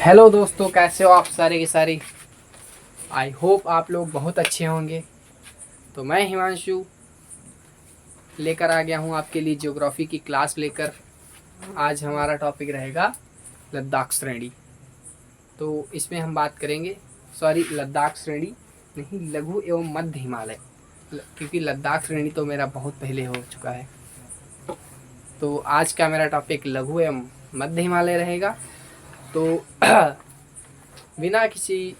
Hello दोस्तों, कैसे हो आप सारे के सारे। आई होप आप लोग बहुत अच्छे होंगे। तो मैं हिमांशु लेकर आ गया हूँ आपके लिए ज्योग्राफी की क्लास लेकर। आज हमारा टॉपिक रहेगा लद्दाख श्रेणी। तो इसमें हम बात करेंगे, सॉरी लद्दाख श्रेणी नहीं, लघु एवं मध्य हिमालय, क्योंकि लद्दाख श्रेणी तो मेरा बहुत पहले हो चुका है। तो आज का मेरा टॉपिक लघु एवं मध्य हिमालय रहेगा। तो बिना किसी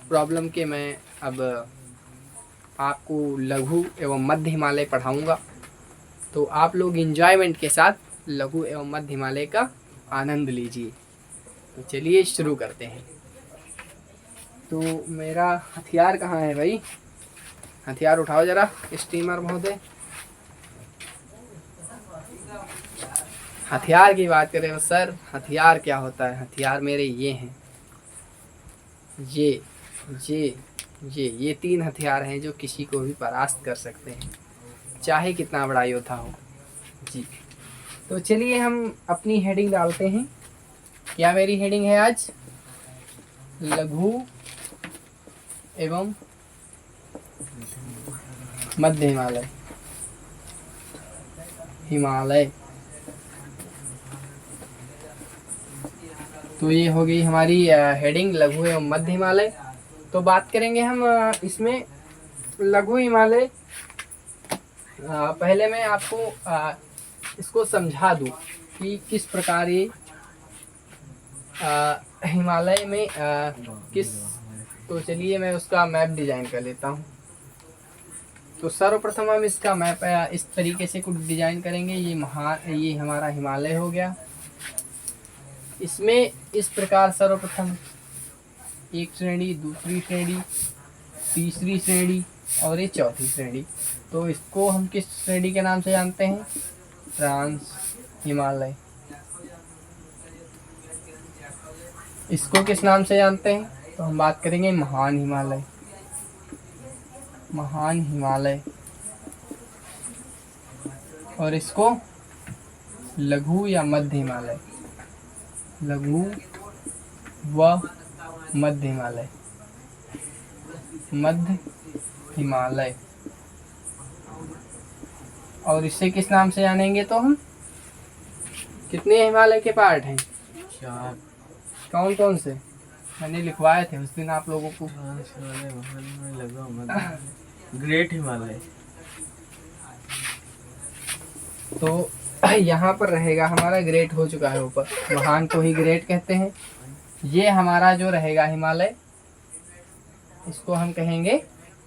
प्रॉब्लम के मैं अब आपको लघु एवं मध्य हिमालय पढ़ाऊंगा। तो आप लोग एंजॉयमेंट के साथ लघु एवं मध्य हिमालय का आनंद लीजिए। तो चलिए शुरू करते हैं। तो मेरा हथियार कहाँ है भाई? हथियार उठाओ जरा स्टीमर महोदय। हथियार की बात करें सर, हथियार क्या होता है? हथियार मेरे ये हैं, ये ये ये तीन हथियार हैं जो किसी को भी परास्त कर सकते हैं, चाहे कितना बड़ा योद्धा हो जी। तो चलिए हम अपनी हेडिंग डालते हैं। क्या मेरी हेडिंग है आज? लघु एवं मध्य हिमालय। हिमालय तो ये हो गई हमारी हेडिंग, लघु एवं मध्य हिमालय। तो बात करेंगे हम इसमें लघु हिमालय। पहले मैं आपको इसको समझा दूं कि किस प्रकार ये हिमालय में किस। तो चलिए मैं उसका मैप डिजाइन कर लेता हूँ। तो सर्वप्रथम हम इसका मैप इस तरीके से कुछ डिजाइन करेंगे। ये हमारा हिमालय हो गया। इसमें इस प्रकार सर्वप्रथम एक श्रेणी, दूसरी श्रेणी, तीसरी श्रेणी और ये चौथी श्रेणी। तो इसको हम किस श्रेणी के नाम से जानते हैं? ट्रांस हिमालय। इसको किस नाम से जानते हैं? तो हम बात करेंगे महान हिमालय। महान हिमालय। और इसको लघु या मध्य हिमालय। लघु व मध्य हिमालय। मध्य हिमालय। और इसे किस नाम से जानेंगे? तो हम कितने हिमालय के पार्ट हैं? 4। कौन कौन से? मैंने लिखवाए थे उस दिन आप लोगों को। ग्रेट हिमालय। तो यहाँ पर रहेगा हमारा ग्रेट हो चुका है ऊपर, महान को ही ग्रेट कहते हैं। ये हमारा जो रहेगा हिमालय, इसको हम कहेंगे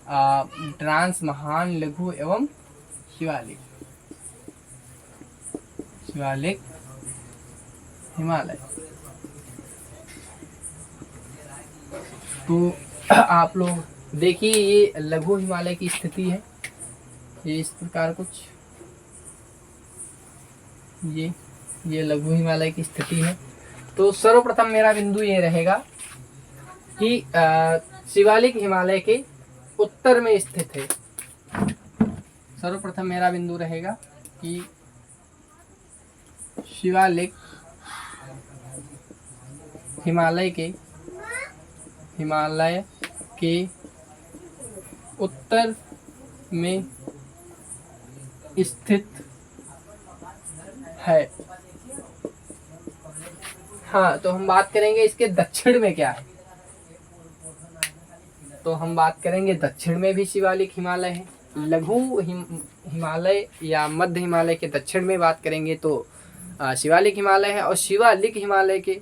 ट्रांस, महान, लघु एवं शिवालिक। शिवालिक हिमालय। तो आप लोग देखिए, ये लघु हिमालय की स्थिति है। ये इस प्रकार कुछ ये लघु हिमालय की स्थिति है। तो सर्वप्रथम मेरा बिंदु ये रहेगा कि शिवालिक हिमालय के उत्तर में स्थित है। सर्वप्रथम मेरा बिंदु रहेगा कि शिवालिक हिमालय के उत्तर में स्थित है। हाँ, तो हम बात करेंगे इसके दक्षिण में क्या है। तो हम बात करेंगे दक्षिण में भी शिवालिक हिमालय है। लघु हिमालय या मध्य हिमालय के दक्षिण में बात करेंगे तो शिवालिक हिमालय है। और शिवालिक हिमालय के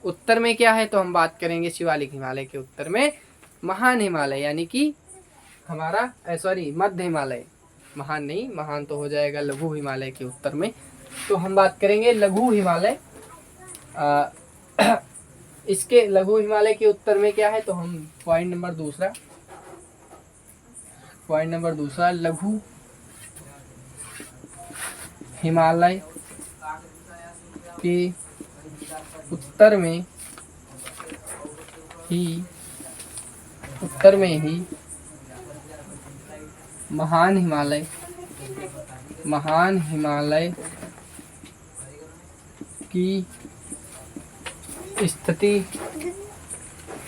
उत्तर में क्या है? तो हम बात करेंगे शिवालिक हिमालय के उत्तर में महान हिमालय, यानी कि हमारा सॉरी मध्य हिमालय। महान नहीं, महान तो हो जाएगा लघु हिमालय के उत्तर में। तो हम बात करेंगे लघु हिमालय। इसके लघु हिमालय के उत्तर में क्या है? तो हम पॉइंट नंबर दूसरा लघु हिमालय के उत्तर में ही महान हिमालय की स्थिति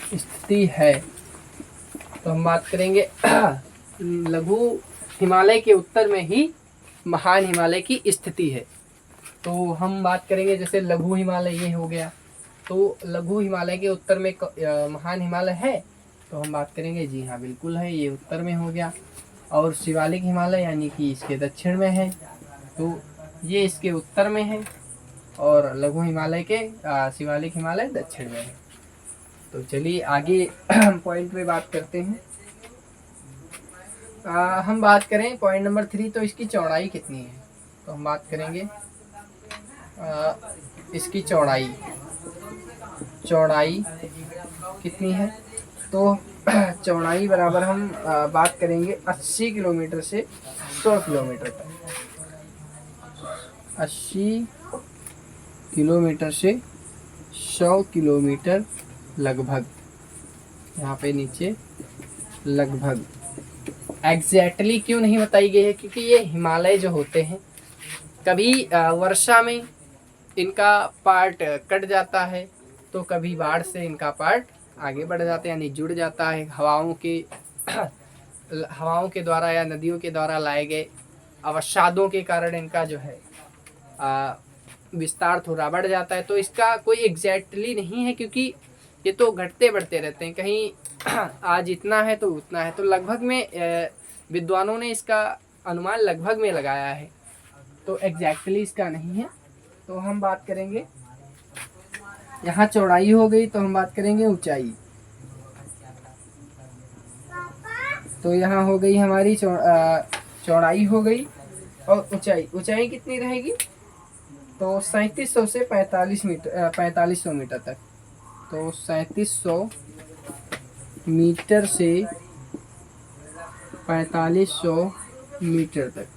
स्थिति है। तो हम बात करेंगे लघु हिमालय के उत्तर में ही महान हिमालय की स्थिति है। तो हम बात करेंगे जैसे लघु हिमालय ये हो गया, तो लघु हिमालय के उत्तर में महान हिमालय है। तो हम बात करेंगे जी हाँ बिल्कुल है, ये उत्तर में हो गया। और शिवालिक हिमालय यानी कि इसके दक्षिण में है, तो ये इसके उत्तर में है। और लघु हिमालय के शिवालिक हिमालय दक्षिण में है। तो चलिए आगे पॉइंट पे बात करते हैं। हम बात करें पॉइंट नंबर 3, तो इसकी चौड़ाई कितनी है। तो हम बात करेंगे इसकी चौड़ाई कितनी है। तो चौड़ाई बराबर हम बात करेंगे 80 किलोमीटर से 100 किलोमीटर तक। 80 किलोमीटर से 100 किलोमीटर लगभग, यहाँ पे नीचे लगभग एग्जैक्टली क्यों नहीं बताई गई है, क्योंकि ये हिमालय जो होते हैं कभी वर्षा में इनका पार्ट कट जाता है, तो कभी बाढ़ से इनका पार्ट आगे बढ़ जाता है, यानी जुड़ जाता है। हवाओं के द्वारा या नदियों के द्वारा लाए गए अवसादों के कारण इनका जो है विस्तार थोड़ा बढ़ जाता है। तो इसका कोई एग्जैक्टली नहीं है, क्योंकि ये तो घटते बढ़ते रहते हैं, कहीं आज इतना है तो उतना है। तो लगभग में विद्वानों ने इसका अनुमान लगभग में लगाया है, तो एग्जैक्टली इसका नहीं है। तो हम बात करेंगे, यहाँ चौड़ाई हो गई, तो हम बात करेंगे ऊंचाई। तो यहाँ हो गई हमारी चौड़ाई हो गई, और ऊंचाई कितनी रहेगी। तो 3700 से 4500 मीटर तक। तो 3700 मीटर से 4500 मीटर तक।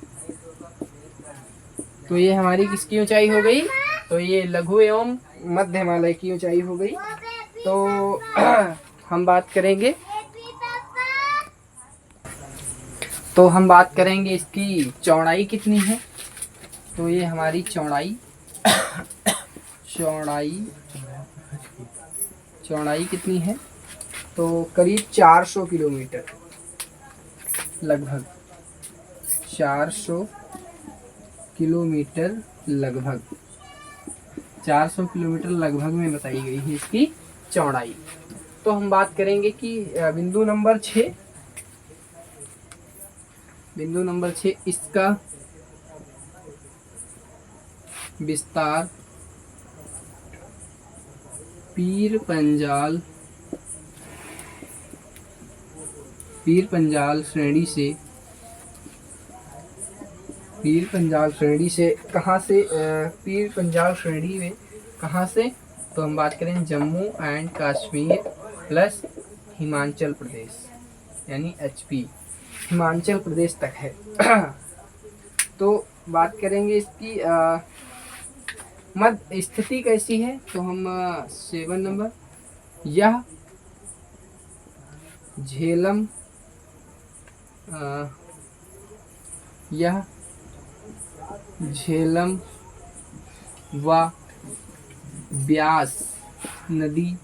तो ये हमारी किसकी ऊंचाई हो गई। तो ये लघु एवं मध्य हिमालय की ऊंचाई हो गई। तो हम बात करेंगे इसकी चौड़ाई कितनी है। तो ये हमारी चौड़ाई कितनी है। तो करीब 400 किलोमीटर, लगभग 400 किलोमीटर लगभग 400 किलोमीटर लगभग में बताई गई है इसकी चौड़ाई। तो हम बात करेंगे कि बिंदु नंबर 6 इसका विस्तार पीर पंजाल श्रेणी से कहाँ से, पीर पंजाल श्रेणी में कहाँ से। तो हम बात करें जम्मू एंड कश्मीर प्लस हिमाचल प्रदेश, यानी HP हिमाचल प्रदेश तक है। तो बात करेंगे इसकी मध्य स्थिति कैसी है। तो हम 7 नंबर, यह झेलम व ब्यास नदी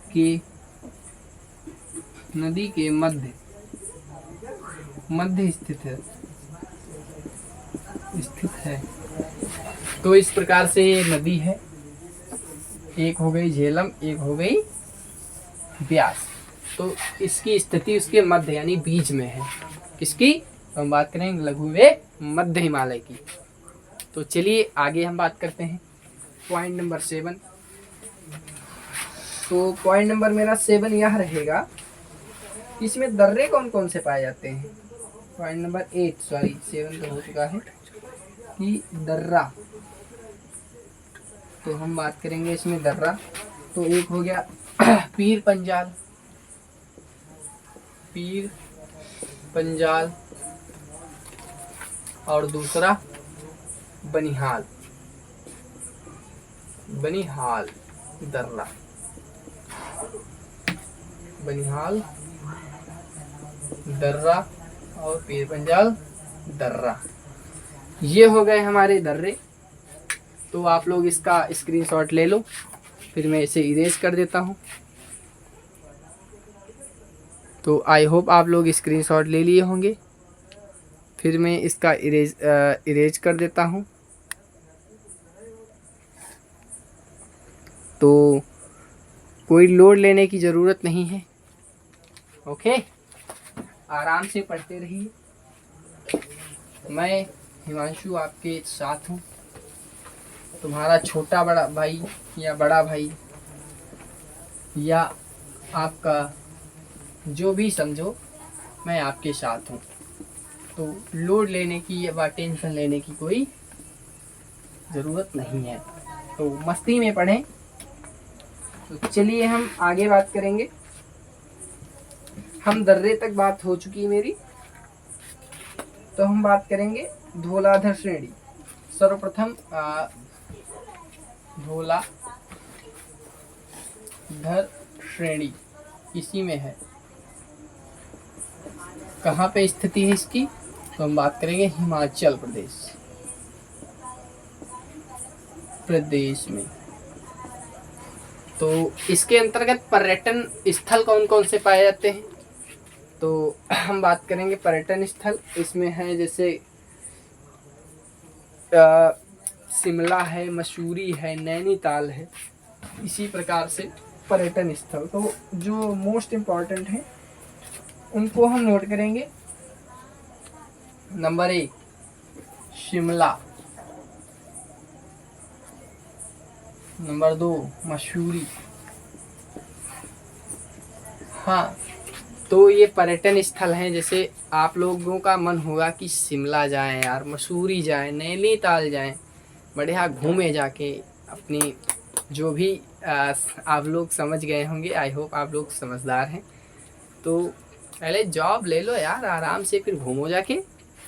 के मध्य स्थित है। तो इस प्रकार से ये नदी है, एक हो गई झेलम, एक हो गई ब्यास। तो इसकी स्थिति उसके मध्य यानी बीच में है। किसकी। तो हम बात करेंगे लघु व मध्य हिमालय की। तो चलिए आगे हम बात करते हैं पॉइंट नंबर 7। तो पॉइंट नंबर मेरा 7 यह रहेगा, इसमें दर्रे कौन कौन से पाए जाते हैं। पॉइंट नंबर 7 तो हो चुका है कि दर्रा। तो हम बात करेंगे इसमें दर्रा। तो एक हो गया पीर पंजाल और दूसरा बनिहाल दर्रा। बनिहाल दर्रा और पीर पंजाल दर्रा, ये हो गए हमारे दर्रे। तो आप लोग इसका स्क्रीनशॉट ले लो फिर मैं इसे इरेज कर देता हूँ। तो आई होप आप लोग स्क्रीनशॉट ले लिए होंगे। फिर मैं इसका इरेज कर देता हूँ। तो कोई लोड लेने की ज़रूरत नहीं है। ओके, आराम से पढ़ते रहिए। मैं हिमांशु आपके साथ हूँ, तुम्हारा छोटा बड़ा भाई या बड़ा भाई या आपका जो भी समझो, मैं आपके साथ हूँ। तो लोड लेने की या टेंशन लेने की कोई ज़रूरत नहीं है। तो मस्ती में पढ़ें। तो चलिए हम आगे बात करेंगे। हम दर्रे तक बात हो चुकी है मेरी। तो हम बात करेंगे धौलाधर श्रेणी। सर्वप्रथम धौलाधर श्रेणी इसी में है। कहाँ पे स्थिति है इसकी? तो हम बात करेंगे हिमाचल प्रदेश में। तो इसके अंतर्गत पर्यटन स्थल कौन कौन से पाए जाते हैं? तो हम बात करेंगे पर्यटन स्थल। इसमें है जैसे शिमला है, मसूरी है, नैनीताल है। इसी प्रकार से पर्यटन स्थल तो जो मोस्ट इम्पॉर्टेंट है उनको हम नोट करेंगे। Number 1 Shimla, number 2 Mussoorie. हाँ, तो ये पर्यटन स्थल हैं। जैसे आप लोगों का मन होगा कि शिमला जाएं यार, मसूरी जाएं, नैनीताल जाएं, बढ़िया घूमे जाके अपनी जो भी आप लोग समझ गए होंगे। आई होप आप लोग समझदार हैं। तो पहले जॉब ले लो यार आराम से, फिर घूमो जाके,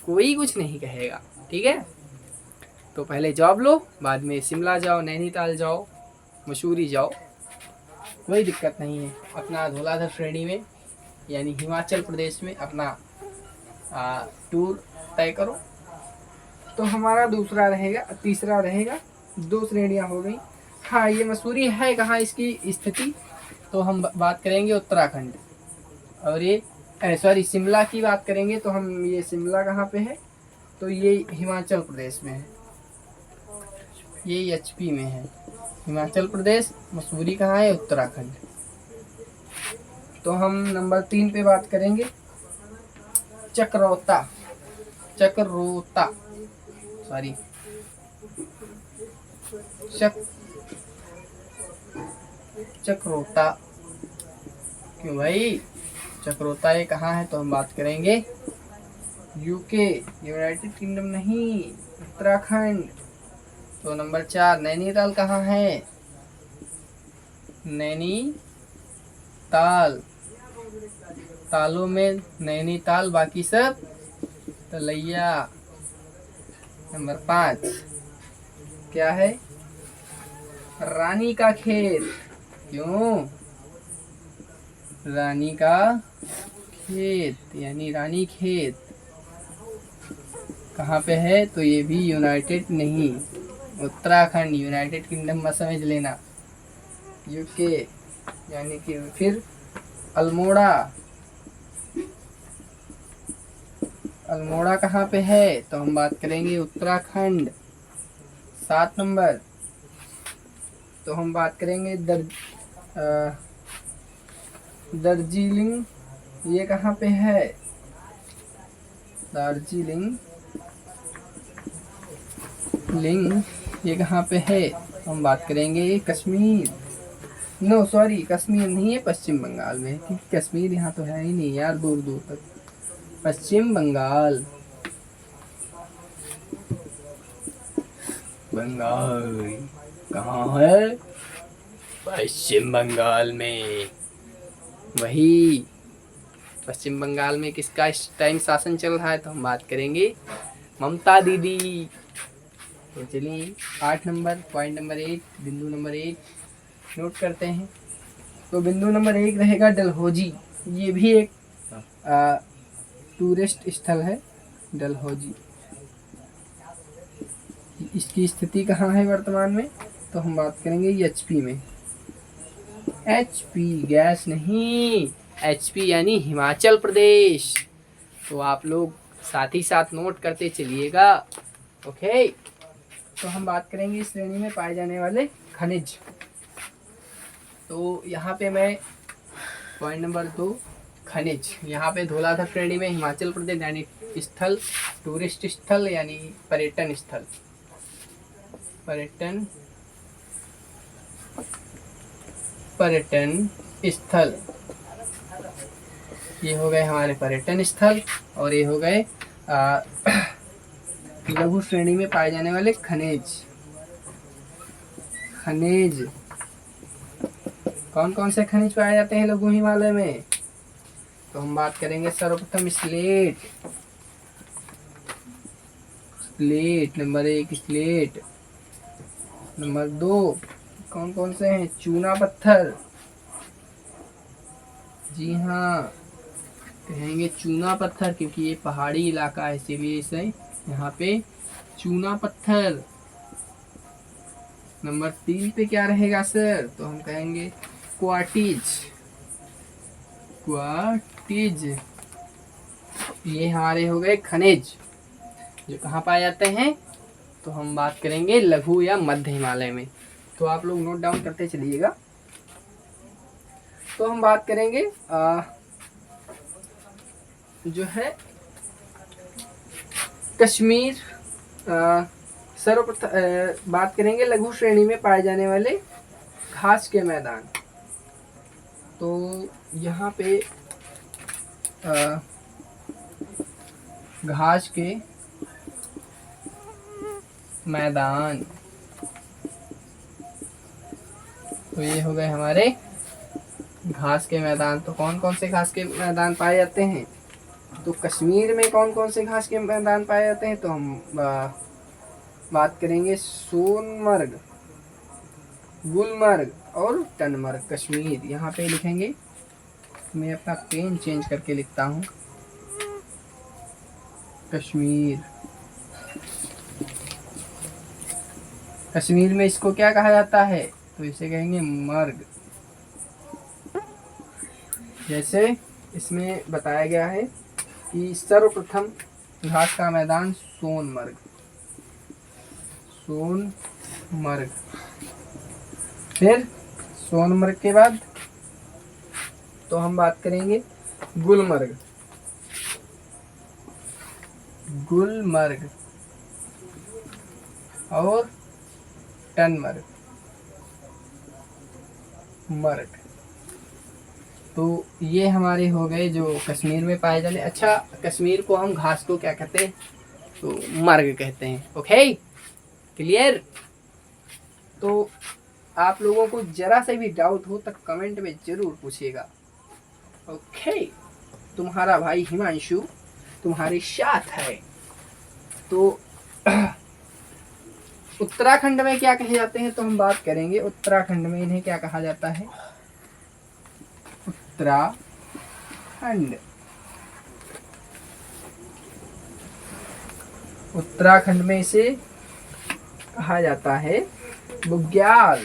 कोई कुछ नहीं कहेगा, ठीक है? तो पहले जॉब लो, बाद में शिमला जाओ, नैनीताल जाओ, मसूरी जाओ, कोई दिक्कत नहीं है। अपना धौलाधर श्रेणी में यानी हिमाचल प्रदेश में अपना टूर तय करो। तो हमारा तीसरा रहेगा 2 श्रेणियां हो गई। हाँ, ये मसूरी है कहाँ इसकी स्थिति? तो हम बात करेंगे उत्तराखंड। और ये शिमला की बात करेंगे तो हम ये शिमला कहाँ पे है? तो ये हिमाचल प्रदेश में है, ये एचपी में है। हिमाचल प्रदेश, मसूरी कहाँ है? उत्तराखंड। तो हम नंबर 3 पे बात करेंगे चक्रोता क्यों भाई? चक्रोता ये कहाँ है? तो हम बात करेंगे यूके, यूनाइटेड किंगडम नहीं, उत्तराखंड। तो नंबर 4 नैनीताल कहाँ है? नैनीताल, तालों में नैनीताल, बाकी सब तलैया। नंबर 5 क्या है? रानी का खेत। क्यों? रानी का खेत यानी रानी खेत कहाँ पे है? तो ये भी यूनाइटेड नहीं, उत्तराखंड, यूनाइटेड किंगडम में समझ लेना, यूके यानी कि। फिर अल्मोड़ा कहाँ पे है? तो हम बात करेंगे उत्तराखंड। 7 नंबर तो हम बात करेंगे दार्जिलिंग। ये कहाँ पे है? दार्जिलिंग ये कहाँ पे है? हम बात करेंगे कश्मीर। नो सॉरी, कश्मीर नहीं है, पश्चिम बंगाल में, क्योंकि कश्मीर यहाँ तो है ही नहीं यार, दूर दूर तक। पश्चिम बंगाल कहाँ है? पश्चिम बंगाल में। वही पश्चिम बंगाल में किसका इस टाइम शासन चल रहा है? तो हम बात करेंगे ममता दीदी। तो चलिए 8 नंबर, पॉइंट नंबर 1, बिंदु नंबर 1 नोट करते हैं। तो बिंदु नंबर 1 रहेगा डलहौजी। ये भी एक टूरिस्ट स्थल है, डलहौजी। इसकी स्थिति कहाँ है वर्तमान में? तो हम बात करेंगे एचपी में। HP गैस नहीं, HP यानी हिमाचल प्रदेश। तो आप लोग साथ ही साथ नोट करते चलिएगा। ओके, तो हम बात करेंगे इस श्रेणी में पाए जाने वाले खनिज। तो यहाँ पे मैं पॉइंट नंबर 2 खनिज, यहाँ पे धौलाधार श्रेणी में हिमाचल प्रदेश यानी स्थल, टूरिस्ट स्थल यानी पर्यटन स्थल, पर्यटन स्थल, ये हो गए हमारे पर्यटन स्थल। और ये हो गए लघु श्रेणी में पाए जाने वाले खनिज। कौन कौन से खनिज पाए जाते हैं लघु हिमालय में? तो हम बात करेंगे सर्वप्रथम स्लेट, नंबर 1 स्लेट। नंबर 2 कौन कौन से हैं? चूना पत्थर, जी हाँ कहेंगे चूना पत्थर, क्योंकि ये पहाड़ी इलाका है इसीलिए इसे यहाँ पे चूना पत्थर। नंबर 3 पे क्या रहेगा सर? तो हम कहेंगे क्वार्टिज, ये हमारे हो गए खनिज जो कहाँ पाए जाते हैं। तो हम बात करेंगे लघु या मध्य हिमालय में। तो आप लोग नोट डाउन करते चलिएगा। तो हम बात करेंगे जो है कश्मीर, सर्वप्रथम बात करेंगे लघु श्रेणी में पाए जाने वाले घास के मैदान। तो यहाँ पे घास के मैदान, तो ये हो गए हमारे घास के मैदान। तो कौन कौन से घास के मैदान पाए जाते हैं? तो कश्मीर में कौन कौन से घास के मैदान पाए जाते हैं? तो हम बात करेंगे सोनमर्ग, गुलमर्ग और टनमर्ग। कश्मीर यहाँ पे लिखेंगे, मैं अपना पेन चेंज करके लिखता हूँ। कश्मीर में इसको क्या कहा जाता है? तो इसे कहेंगे मर्ग। जैसे इसमें बताया गया है कि सर्वप्रथम घास का मैदान सोनमर्ग, फिर सोनमर्ग के बाद तो हम बात करेंगे गुलमर्ग, और टनमर्ग, तो ये हमारे हो गए जो कश्मीर में पाए जाने। अच्छा, कश्मीर को हम घास को क्या कहते हैं? तो मर्ग कहते हैं। Okay, clear? तो आप लोगों को जरा से भी डाउट हो तो कमेंट में जरूर पूछिएगा। ओके, तुम्हारा भाई हिमांशु तुम्हारे साथ है। तो उत्तराखंड में क्या कहे जाते हैं? तो हम बात करेंगे उत्तराखंड में इन्हें क्या कहा जाता है? उत्तराखंड में इसे कहा जाता है बुग्याल।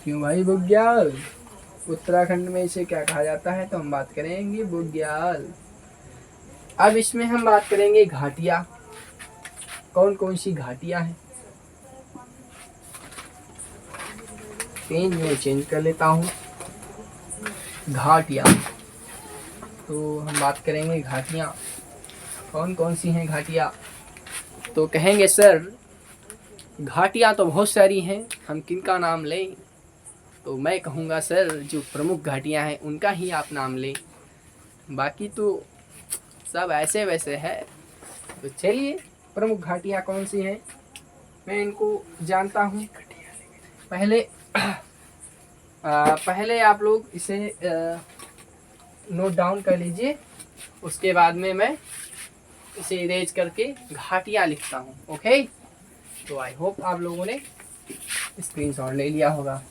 क्यों भाई बुग्याल? उत्तराखंड में इसे क्या कहा जाता है? तो हम बात करेंगे बुग्याल। अब इसमें हम बात करेंगे घाटियां। कौन कौन सी घाटियां हैं? पेन में चेंज कर लेता हूँ। घाटियां, तो हम बात करेंगे घाटियां। कौन कौन सी हैं घाटियां? तो कहेंगे सर घाटियां तो बहुत सारी हैं, हम किनका नाम लें? तो मैं कहूँगा सर जो प्रमुख घाटियां हैं उनका ही आप नाम लें, बाकी तो सब ऐसे वैसे है। तो चलिए, प्रमुख घाटियां कौन सी हैं मैं इनको जानता हूँ। पहले आप लोग इसे नोट डाउन कर लीजिए, उसके बाद में मैं इसे इरेज करके घाटियां लिखता हूँ। ओके, तो आई होप आप लोगों ने स्क्रीनशॉट ले लिया होगा।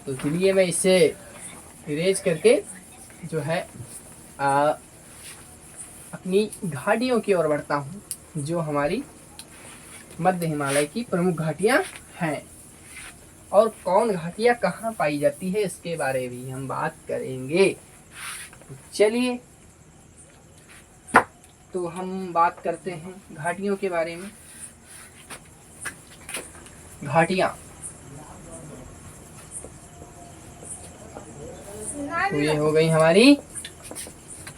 तो चलिए मैं इसे इरेज करके जो है अपनी घाटियों की ओर बढ़ता हूँ जो हमारी मध्य हिमालय की प्रमुख घाटियां हैं। और कौन घाटियां कहाँ पाई जाती है इसके बारे में भी हम बात करेंगे। तो चलिए, तो हम बात करते हैं घाटियों के बारे में। घाटियां, तो ये हो गई हमारी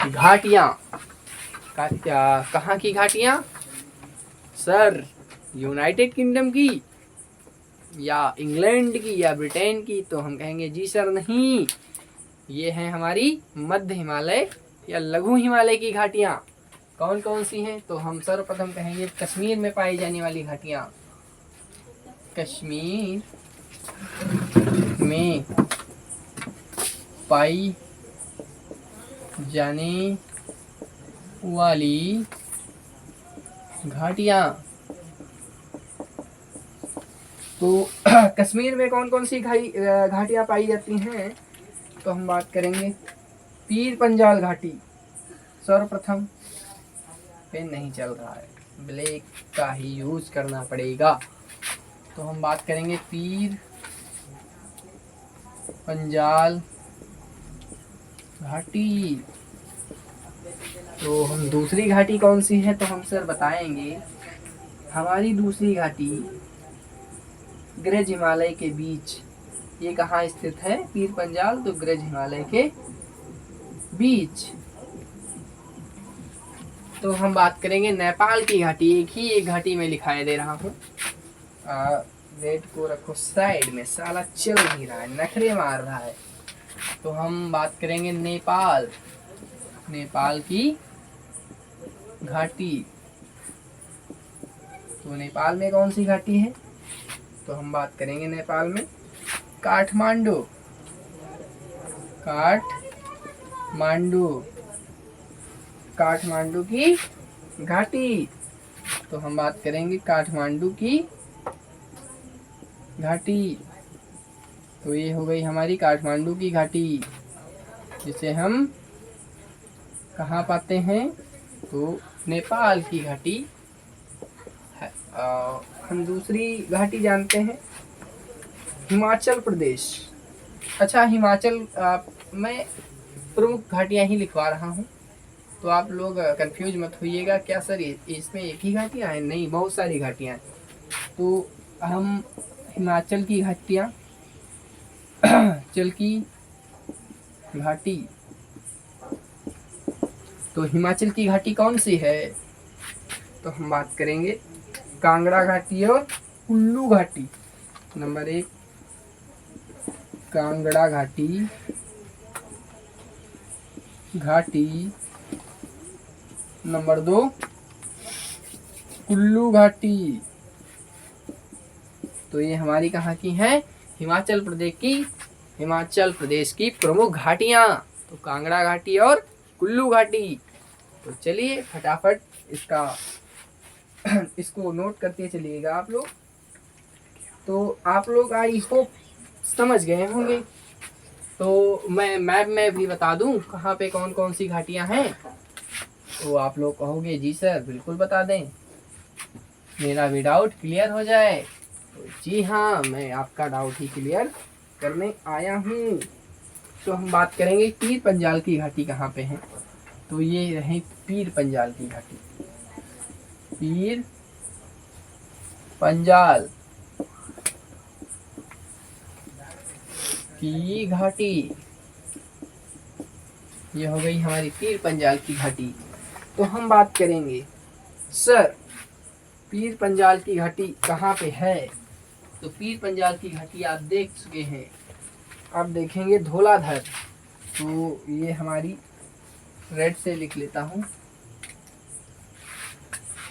घाटियां। कहाँ की घाटियां सर? यूनाइटेड किंगडम की या इंग्लैंड की या ब्रिटेन की? तो हम कहेंगे जी सर नहीं, ये है हमारी मध्य हिमालय या लघु हिमालय की घाटियां। कौन कौन सी हैं? तो हम सर्वप्रथम कहेंगे कश्मीर में पाई जाने वाली घाटियां। कश्मीर में पाई जाने वाली घाटियां। तो कश्मीर में कौन कौन सी घाटियां पाई जाती हैं? तो हम बात करेंगे पीर पंजाल घाटी। सर्वप्रथम, पेन नहीं चल रहा है, ब्लैक का ही यूज करना पड़ेगा। तो हम बात करेंगे पीर पंजाल घाटी। तो हम दूसरी घाटी कौन सी है? तो हम सर बताएंगे, हमारी दूसरी घाटी ग्रज हिमालय के बीच। ये कहाँ स्थित है? पीर पंजाल, तो ग्रज हिमालय के बीच। तो हम बात करेंगे नेपाल की घाटी। एक घाटी में लिखाई दे रहा हूँ। रेड को रखो साइड में, साला चल नहीं रहा है, नखरे मार रहा है। तो हम बात करेंगे नेपाल। नेपाल की घाटी। तो नेपाल में कौन सी घाटी है? तो हम बात करेंगे नेपाल में काठमांडू। काठमांडू की घाटी। तो हम बात करेंगे काठमांडू की घाटी। तो ये हो गई हमारी काठमांडू की घाटी, जिसे हम कहाँ पाते हैं? तो नेपाल की घाटी है। हम दूसरी घाटी जानते हैं हिमाचल प्रदेश। अच्छा, हिमाचल मैं प्रमुख घाटियाँ ही लिखवा रहा हूँ, तो आप लोग कंफ्यूज मत होइएगा। क्या सर इसमें एक ही घाटियाँ हैं? नहीं, बहुत सारी घाटियाँ हैं। तो हम हिमाचल की घाटियाँ, चल की घाटी। तो हिमाचल की घाटी कौन सी है? तो हम बात करेंगे कांगड़ा घाटी और कुल्लू घाटी। नंबर 1 कांगड़ा घाटी। नंबर 2 कुल्लू घाटी। तो ये हमारी कहाँ की हैं? हिमाचल प्रदेश की प्रमुख घाटियाँ। तो कांगड़ा घाटी और कुल्लू घाटी। तो चलिए फटाफट इसको नोट करते चलिएगा आप लोग। तो आप लोग आई होप समझ गए होंगे। तो मैं मैप में भी बता दूं कहाँ पे कौन कौन सी घाटियाँ हैं। तो आप लोग कहोगे जी सर बिल्कुल बता दें, मेरा भी डाउट क्लियर हो जाए। तो जी हाँ, मैं आपका डाउट ही क्लियर करने आया हूँ। तो हम बात करेंगे पीर पंजाल की घाटी कहाँ पे है। तो ये रही पीर पंजाल की घाटी। पीर पंजाल की घाटी, ये हो गई हमारी पीर पंजाल की घाटी। तो हम बात करेंगे सर पीर पंजाल की घाटी कहाँ पे है। तो पीर पंजाल की घाटी आप देख चुके हैं, आप देखेंगे धौलाधर। तो ये हमारी रेड से लिख लेता हूँ।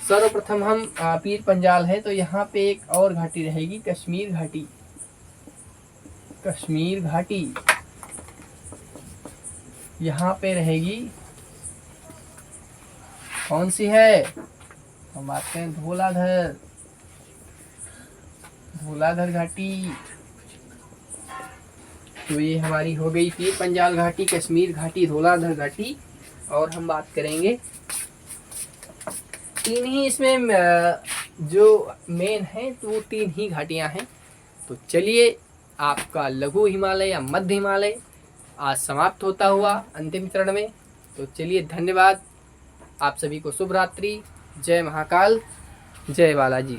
सर्वप्रथम हम पीर पंजाल है, तो यहाँ पे एक और घाटी रहेगी कश्मीर घाटी। कश्मीर घाटी यहाँ पे रहेगी, कौन सी है? हम बात करें धौलाधर। धौलाधर घाटी। तो ये हमारी हो गई पीर पंजाल घाटी, कश्मीर घाटी, धौलाधर घाटी। और हम बात करेंगे तीन ही इसमें जो मेन है तो वो 3 ही घाटियाँ हैं। तो चलिए, आपका लघु हिमालय या मध्य हिमालय आज समाप्त होता हुआ अंतिम चरण में। तो चलिए, धन्यवाद। आप सभी को शुभ रात्रि। जय महाकाल, जय बालाजी।